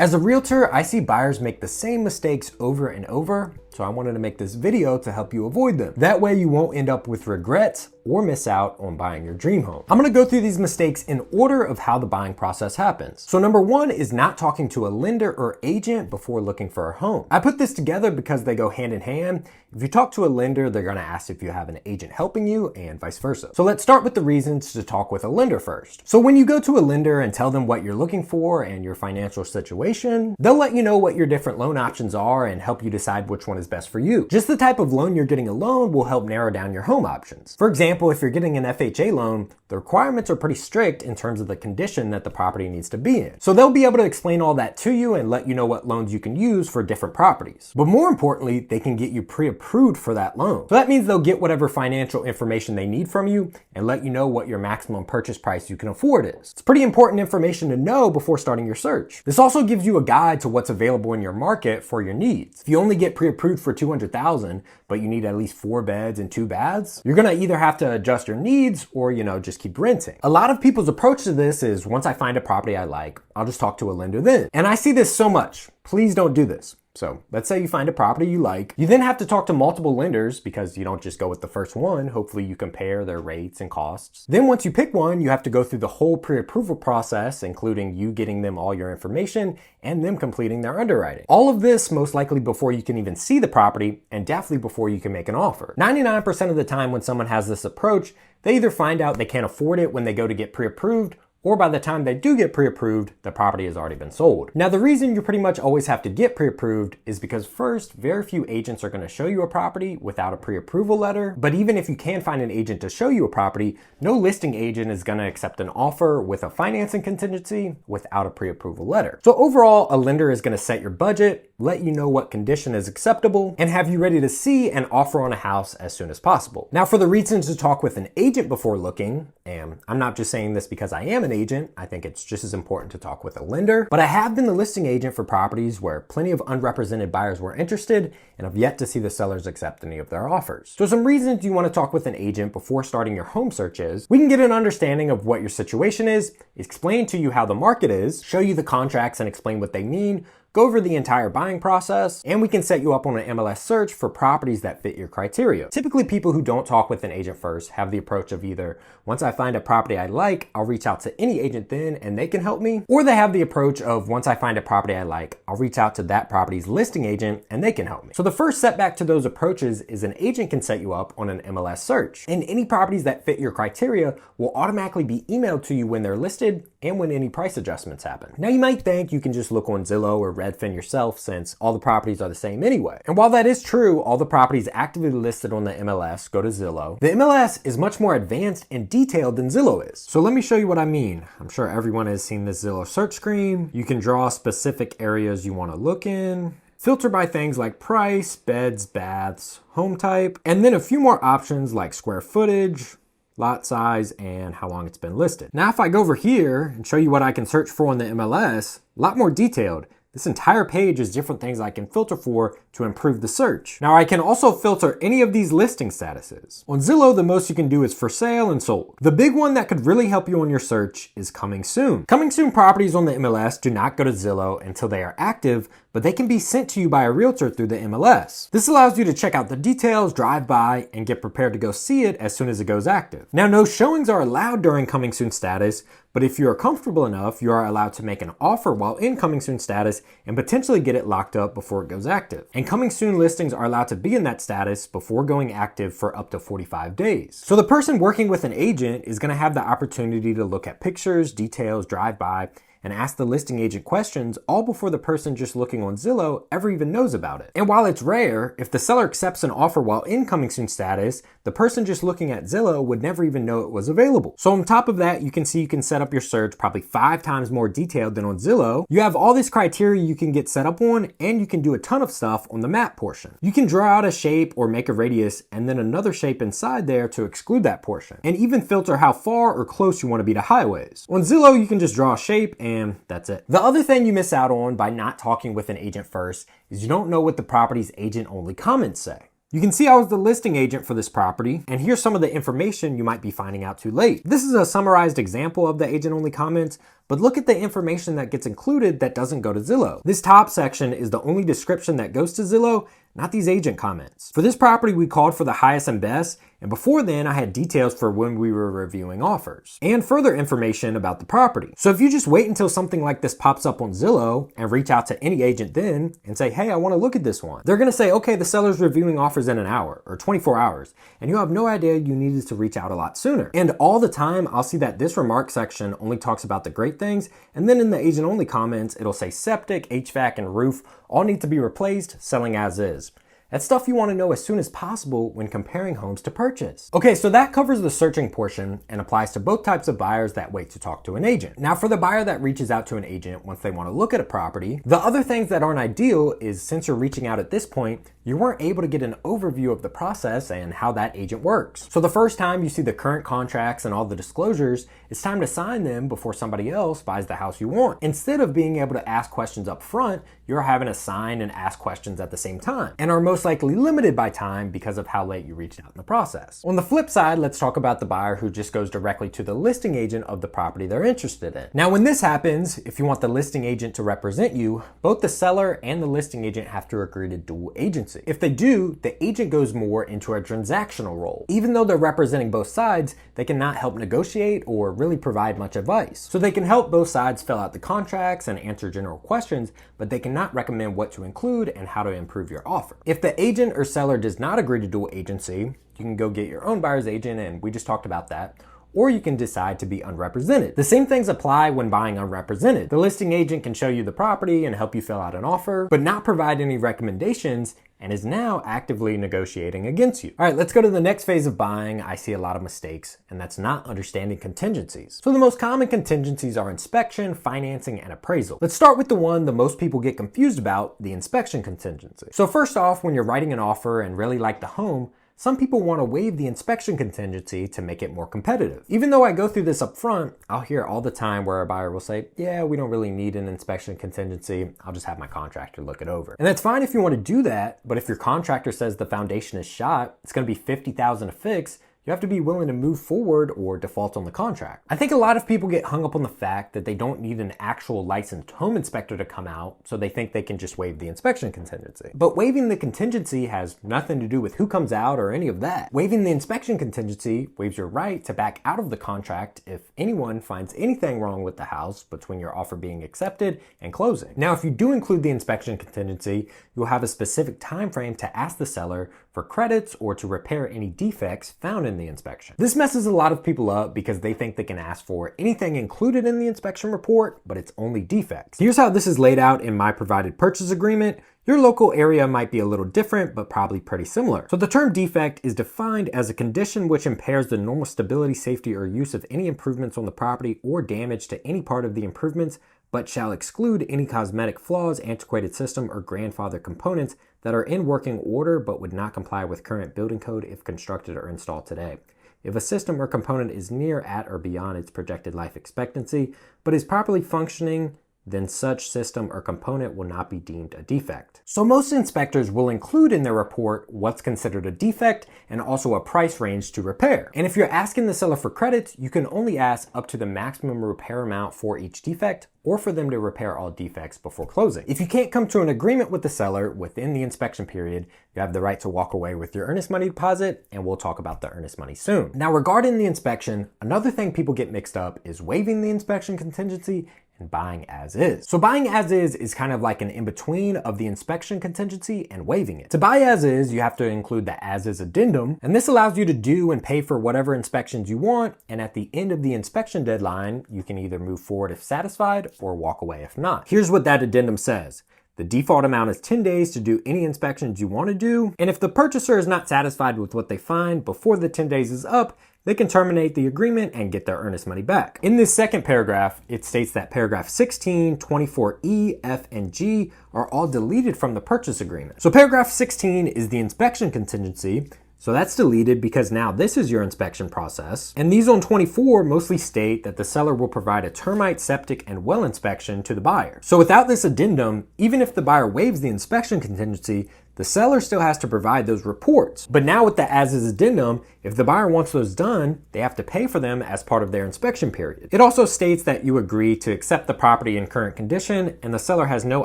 As a realtor, I see buyers make the same mistakes over and over, so I wanted to make this video to help you avoid them. That way you won't end up with regrets or miss out on buying your dream home. I'm gonna go through these mistakes in order of how the buying process happens. So number one is not talking to a lender or agent before looking for a home. I put this together because they go hand in hand. If you talk to a lender, they're gonna ask if you have an agent helping you and vice versa. So let's start with the reasons to talk with a lender first. So when you go to a lender and tell them what you're looking for and your financial situation, they'll let you know what your different loan options are and help you decide which one is best for you. Just the type of loan you're getting alone will help narrow down your home options. For example, if you're getting an FHA loan, the requirements are pretty strict in terms of the condition that the property needs to be in. So they'll be able to explain all that to you and let you know what loans you can use for different properties. But more importantly, they can get you pre-approved for that loan. So that means they'll get whatever financial information they need from you and let you know what your maximum purchase price you can afford is. It's pretty important information to know before starting your search. This also gives you a guide to what's available in your market for your needs. If you only get pre-approved for $200,000, but you need at least 4 beds and 2 baths, you're gonna either have to adjust your needs or, just keep renting. A lot of people's approach to this is, once I find a property I like, I'll just talk to a lender then. And I see this so much. Please don't do this. So let's say you find a property you like. You then have to talk to multiple lenders because you don't just go with the first one. Hopefully you compare their rates and costs. Then once you pick one, you have to go through the whole pre-approval process, including you getting them all your information and them completing their underwriting. All of this most likely before you can even see the property and definitely before you can make an offer. 99% of the time when someone has this approach, they either find out they can't afford it when they go to get pre-approved, or by the time they do get pre-approved, the property has already been sold. Now, the reason you pretty much always have to get pre-approved is because first, very few agents are gonna show you a property without a pre-approval letter. But even if you can find an agent to show you a property, no listing agent is gonna accept an offer with a financing contingency without a pre-approval letter. So overall, a lender is gonna set your budget, let you know what condition is acceptable, and have you ready to see an offer on a house as soon as possible. Now, for the reasons to talk with an agent before looking, and I'm not just saying this because I am an agent, I think it's just as important to talk with a lender, but I have been the listing agent for properties where plenty of unrepresented buyers were interested and have yet to see the sellers accept any of their offers. So some reasons you want to talk with an agent before starting your home search is, we can get an understanding of what your situation is, explain to you how the market is, show you the contracts and explain what they mean, go over the entire buying process, and we can set you up on an MLS search for properties that fit your criteria. Typically, people who don't talk with an agent first have the approach of either, once I find a property I like, I'll reach out to any agent then and they can help me, or they have the approach of, once I find a property I like, I'll reach out to that property's listing agent and they can help me. So the first setback to those approaches is an agent can set you up on an MLS search, and any properties that fit your criteria will automatically be emailed to you when they're listed and when any price adjustments happen. Now, you might think you can just look on Zillow or Redfin yourself since all the properties are the same anyway. And while that is true, all the properties actively listed on the MLS go to Zillow. The MLS is much more advanced and detailed than Zillow is. So let me show you what I mean. I'm sure everyone has seen this Zillow search screen. You can draw specific areas you want to look in, filter by things like price, beds, baths, home type, and then a few more options like square footage, lot size, and how long it's been listed. Now, if I go over here and show you what I can search for on the MLS, a lot more detailed. This entire page is different things I can filter for to improve the search. Now, I can also filter any of these listing statuses. On Zillow, the most you can do is for sale and sold. The big one that could really help you on your search is coming soon. Coming soon properties on the MLS do not go to Zillow until they are active, but they can be sent to you by a realtor through the MLS. This allows you to check out the details, drive by, and get prepared to go see it as soon as it goes active. Now, no showings are allowed during coming soon status, but if you are comfortable enough, you are allowed to make an offer while in coming soon status and potentially get it locked up before it goes active. And coming soon listings are allowed to be in that status before going active for up to 45 days. So the person working with an agent is going to have the opportunity to look at pictures, details, drive by, and ask the listing agent questions all before the person just looking on Zillow ever even knows about it. And while it's rare, if the seller accepts an offer while in coming soon status, the person just looking at Zillow would never even know it was available. So on top of that, you can see you can set up your search probably 5 times more detailed than on Zillow. You have all this criteria you can get set up on, and you can do a ton of stuff on the map portion. You can draw out a shape or make a radius and then another shape inside there to exclude that portion, and even filter how far or close you want to be to highways. On Zillow, you can just draw a shape and that's it. The other thing you miss out on by not talking with an agent first is you don't know what the property's agent only comments say. You can see I was the listing agent for this property, and here's some of the information you might be finding out too late. This is a summarized example of the agent-only comments, but look at the information that gets included that doesn't go to Zillow. This top section is the only description that goes to Zillow, not these agent comments. For this property, we called for the highest and best, and before then, I had details for when we were reviewing offers and further information about the property. So if you just wait until something like this pops up on Zillow and reach out to any agent then and say, hey, I want to look at this one, they're going to say, okay, the seller's reviewing offers in an hour or 24 hours, and you have no idea you needed to reach out a lot sooner. And all the time, I'll see that this remark section only talks about the great things, and then in the agent only comments, it'll say septic, HVAC, and roof all need to be replaced, selling as is. That's stuff you want to know as soon as possible when comparing homes to purchase. Okay, so that covers the searching portion and applies to both types of buyers that wait to talk to an agent. Now for the buyer that reaches out to an agent once they want to look at a property, the other things that aren't ideal is since you're reaching out at this point, you weren't able to get an overview of the process and how that agent works. So the first time you see the current contracts and all the disclosures, it's time to sign them before somebody else buys the house you want. Instead of being able to ask questions up front, you're having to sign and ask questions at the same time, and are most likely limited by time because of how late you reached out in the process. On the flip side, let's talk about the buyer who just goes directly to the listing agent of the property they're interested in. Now, when this happens, if you want the listing agent to represent you, both the seller and the listing agent have to agree to dual agency. If they do, the agent goes more into a transactional role. Even though they're representing both sides, they cannot help negotiate or really provide much advice. So they can help both sides fill out the contracts and answer general questions, but they cannot recommend what to include and how to improve your offer. If the agent or seller does not agree to dual agency, you can go get your own buyer's agent, and we just talked about that, or you can decide to be unrepresented. The same things apply when buying unrepresented. The listing agent can show you the property and help you fill out an offer, but not provide any recommendations, and is now actively negotiating against you. All right, let's go to the next phase of buying. I see a lot of mistakes, and that's not understanding contingencies. So the most common contingencies are inspection, financing, and appraisal. Let's start with the one the most people get confused about, the inspection contingency. So first off, when you're writing an offer and really like the home, some people want to waive the inspection contingency to make it more competitive. Even though I go through this up front, I'll hear all the time where a buyer will say, yeah, we don't really need an inspection contingency. I'll just have my contractor look it over. And that's fine if you want to do that, but if your contractor says the foundation is shot, it's going to be $50,000 to fix, you have to be willing to move forward or default on the contract. I think a lot of people get hung up on the fact that they don't need an actual licensed home inspector to come out, so they think they can just waive the inspection contingency. But waiving the contingency has nothing to do with who comes out or any of that. Waiving the inspection contingency waives your right to back out of the contract if anyone finds anything wrong with the house between your offer being accepted and closing. Now, if you do include the inspection contingency, you'll have a specific time frame to ask the seller for credits or to repair any defects found in the inspection. This messes a lot of people up because they think they can ask for anything included in the inspection report, but it's only defects. Here's how this is laid out in my provided purchase agreement. Your local area might be a little different, but probably pretty similar. So the term defect is defined as a condition which impairs the normal stability, safety, or use of any improvements on the property or damage to any part of the improvements, but shall exclude any cosmetic flaws, antiquated system, or grandfather components that are in working order but would not comply with current building code if constructed or installed today. If a system or component is near, at, or beyond its projected life expectancy, but is properly functioning, then such system or component will not be deemed a defect. So most inspectors will include in their report what's considered a defect and also a price range to repair. And if you're asking the seller for credits, you can only ask up to the maximum repair amount for each defect, or for them to repair all defects before closing. If you can't come to an agreement with the seller within the inspection period, you have the right to walk away with your earnest money deposit, and we'll talk about the earnest money soon. Now, regarding the inspection, another thing people get mixed up is waiving the inspection contingency and buying as is. So buying as is kind of like an in-between of the inspection contingency and waiving it. To buy as is, you have to include the as is addendum, and this allows you to do and pay for whatever inspections you want, and at the end of the inspection deadline, you can either move forward if satisfied or walk away if not. Here's what that addendum says. The default amount is 10 days to do any inspections you want to do, and if the purchaser is not satisfied with what they find before the 10 days is up, they can terminate the agreement and get their earnest money back. In this second paragraph, it states that paragraph 16, 24E, F, and G are all deleted from the purchase agreement. So paragraph 16 is the inspection contingency, so that's deleted because now this is your inspection process. And these on 24 mostly state that the seller will provide a termite, septic, and well inspection to the buyer. So without this addendum, even if the buyer waives the inspection contingency, the seller still has to provide those reports. But now with the as is addendum, if the buyer wants those done, they have to pay for them as part of their inspection period. It also states that you agree to accept the property in current condition, and the seller has no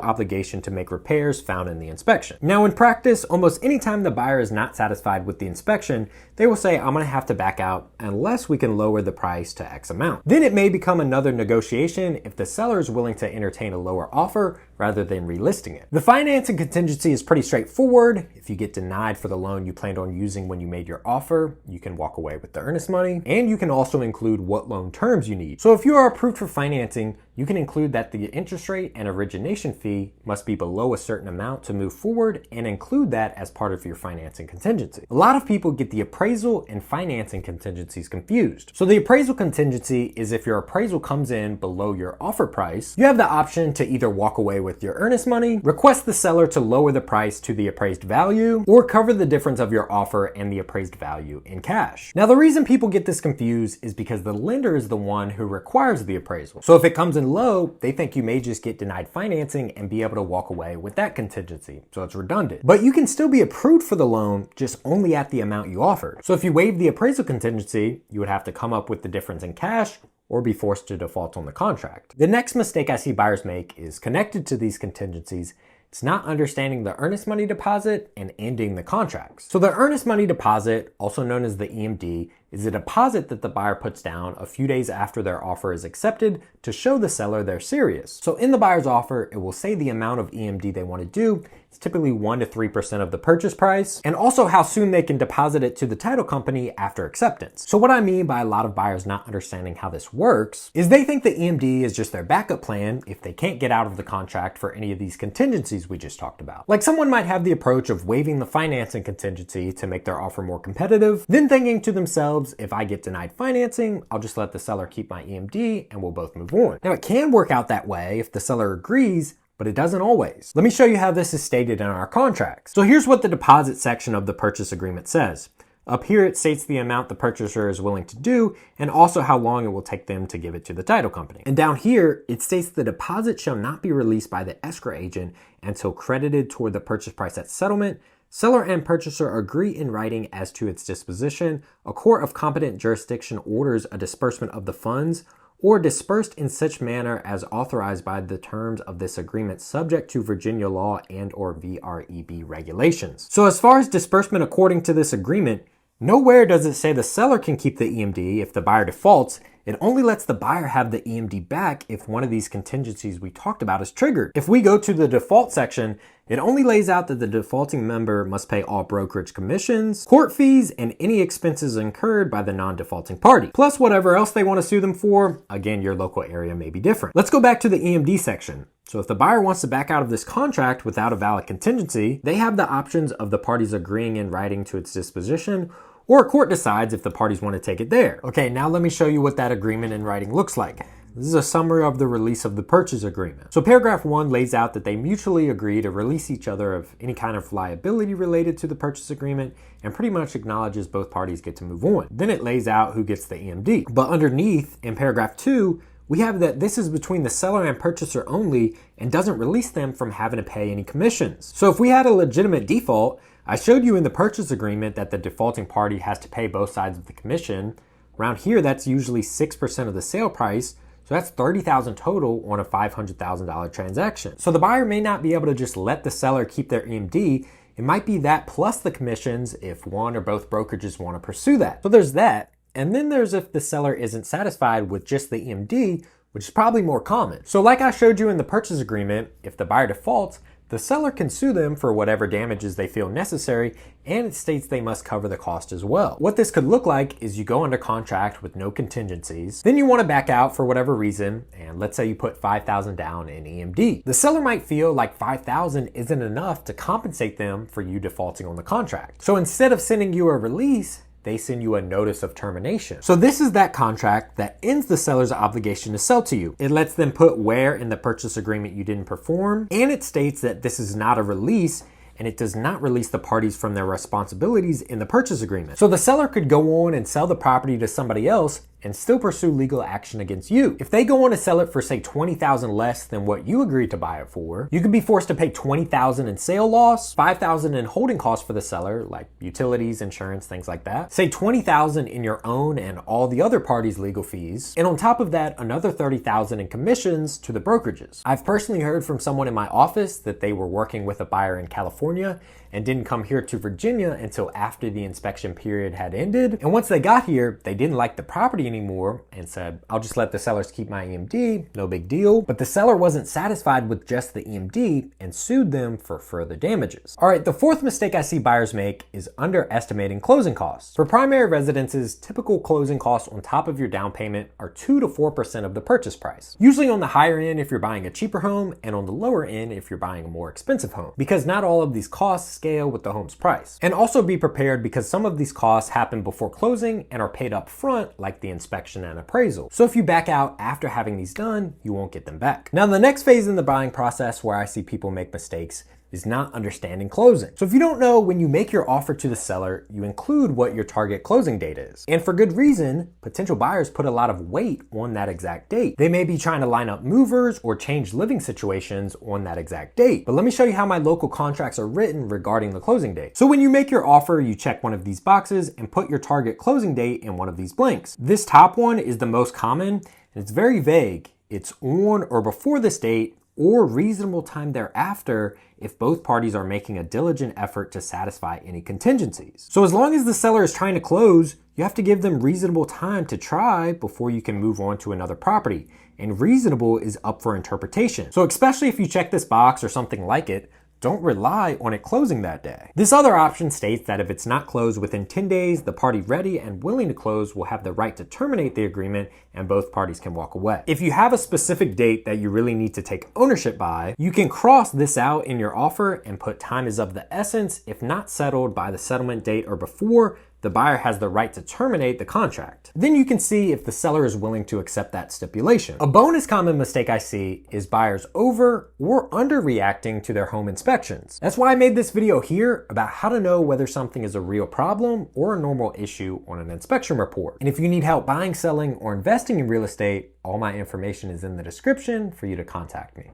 obligation to make repairs found in the inspection. Now in practice, almost anytime the buyer is not satisfied with the inspection, they will say, I'm gonna have to back out unless we can lower the price to X amount. Then it may become another negotiation if the seller is willing to entertain a lower offer rather than relisting it. The financing contingency is pretty straightforward. If you get denied for the loan you planned on using when you made your offer, you can walk away with the earnest money, and you can also include what loan terms you need. So if you are approved for financing, you can include that the interest rate and origination fee must be below a certain amount to move forward, and include that as part of your financing contingency. A lot of people get the appraisal and financing contingencies confused. So the appraisal contingency is if your appraisal comes in below your offer price, you have the option to either walk away with your earnest money, request the seller to lower the price to the appraised value, or cover the difference of your offer and the appraised value in cash. Now the reason people get this confused is because the lender is the one who requires the appraisal. So if it comes in low, they think you may just get denied financing and be able to walk away with that contingency. So it's redundant. But you can still be approved for the loan, just only at the amount you offered. So if you waive the appraisal contingency, you would have to come up with the difference in cash or be forced to default on the contract. The next mistake I see buyers make is connected to these contingencies. It's not understanding the earnest money deposit and ending the contracts. So the earnest money deposit, also known as the EMD, is a deposit that the buyer puts down a few days after their offer is accepted to show the seller they're serious. So in the buyer's offer, it will say the amount of EMD they want to do. It's typically 1 to 3% of the purchase price, and also how soon they can deposit it to the title company after acceptance. So what I mean by a lot of buyers not understanding how this works is they think the EMD is just their backup plan if they can't get out of the contract for any of these contingencies we just talked about. Like someone might have the approach of waiving the financing contingency to make their offer more competitive, then thinking to themselves, if I get denied financing, I'll just let the seller keep my EMD and we'll both move on. Now it can work out that way if the seller agrees, but it doesn't always. Let me show you how this is stated in our contracts. So here's what the deposit section of the purchase agreement says. Up here it states the amount the purchaser is willing to do and also how long it will take them to give it to the title company. And down here it states the deposit shall not be released by the escrow agent until credited toward the purchase price at settlement. Seller and purchaser agree in writing as to its disposition. A court of competent jurisdiction orders a disbursement of the funds or dispersed in such manner as authorized by the terms of this agreement subject to Virginia law and or VREB regulations. So as far as disbursement according to this agreement, nowhere does it say the seller can keep the EMD if the buyer defaults. It only lets the buyer have the EMD back if one of these contingencies we talked about is triggered. If we go to the default section, it only lays out that the defaulting member must pay all brokerage commissions, court fees, and any expenses incurred by the non-defaulting party, plus whatever else they want to sue them for. Again, your local area may be different. Let's go back to the EMD section. So if the buyer wants to back out of this contract without a valid contingency, they have the options of the parties agreeing in writing to its disposition, or a court decides if the parties want to take it there. Okay, now let me show you what that agreement in writing looks like. This is a summary of the release of the purchase agreement. So paragraph 1 lays out that they mutually agree to release each other of any kind of liability related to the purchase agreement and pretty much acknowledges both parties get to move on. Then it lays out who gets the EMD. But underneath, in paragraph 2, we have that this is between the seller and purchaser only and doesn't release them from having to pay any commissions. So if we had a legitimate default, I showed you in the purchase agreement that the defaulting party has to pay both sides of the commission. Around here, that's usually 6% of the sale price. So that's $30,000 total on a $500,000 transaction. So the buyer may not be able to just let the seller keep their EMD. It might be that plus the commissions if one or both brokerages want to pursue that. So there's that. And then there's if the seller isn't satisfied with just the EMD, which is probably more common. So like I showed you in the purchase agreement, if the buyer defaults, the seller can sue them for whatever damages they feel necessary, and it states they must cover the cost as well. What this could look like is you go under contract with no contingencies, then you want to back out for whatever reason, and let's say you put $5,000 down in EMD. The seller might feel like $5,000 isn't enough to compensate them for you defaulting on the contract. So instead of sending you a release, they send you a notice of termination. So this is that contract that ends the seller's obligation to sell to you. It lets them put where in the purchase agreement you didn't perform, and it states that this is not a release, and it does not release the parties from their responsibilities in the purchase agreement. So the seller could go on and sell the property to somebody else and still pursue legal action against you. If they go on to sell it for say $20,000 less than what you agreed to buy it for, you could be forced to pay $20,000 in sale loss, $5,000 in holding costs for the seller, like utilities, insurance, things like that, say $20,000 in your own and all the other parties' legal fees, and on top of that, another $30,000 in commissions to the brokerages. I've personally heard from someone in my office that they were working with a buyer in California and didn't come here to Virginia until after the inspection period had ended. And once they got here, they didn't like the property anymore and said, I'll just let the sellers keep my EMD, no big deal. But the seller wasn't satisfied with just the EMD and sued them for further damages. All right, the fourth mistake I see buyers make is underestimating closing costs. For primary residences, typical closing costs on top of your down payment are 2 to 4% of the purchase price. Usually on the higher end if you're buying a cheaper home, and on the lower end if you're buying a more expensive home, because not all of these costs scale with the home's price. And also be prepared because some of these costs happen before closing and are paid up front, like the inspection and appraisal. So if you back out after having these done, you won't get them back. Now the next phase in the buying process where I see people make mistakes is not understanding closing. So if you don't know, when you make your offer to the seller, you include what your target closing date is. And for good reason, potential buyers put a lot of weight on that exact date. They may be trying to line up movers or change living situations on that exact date. But let me show you how my local contracts are written regarding the closing date. So when you make your offer, you check one of these boxes and put your target closing date in one of these blanks. This top one is the most common, and it's very vague. It's on or before this date, or reasonable time thereafter if both parties are making a diligent effort to satisfy any contingencies. So as long as the seller is trying to close, you have to give them reasonable time to try before you can move on to another property. And reasonable is up for interpretation. So especially if you check this box or something like it, don't rely on it closing that day. This other option states that if it's not closed within 10 days, the party ready and willing to close will have the right to terminate the agreement and both parties can walk away. If you have a specific date that you really need to take ownership by, you can cross this out in your offer and put time is of the essence. If not settled by the settlement date or before, the buyer has the right to terminate the contract. Then you can see if the seller is willing to accept that stipulation. A bonus common mistake I see is buyers over or underreacting to their home inspections. That's why I made this video here about how to know whether something is a real problem or a normal issue on an inspection report. And if you need help buying, selling, or investing in real estate, all my information is in the description for you to contact me.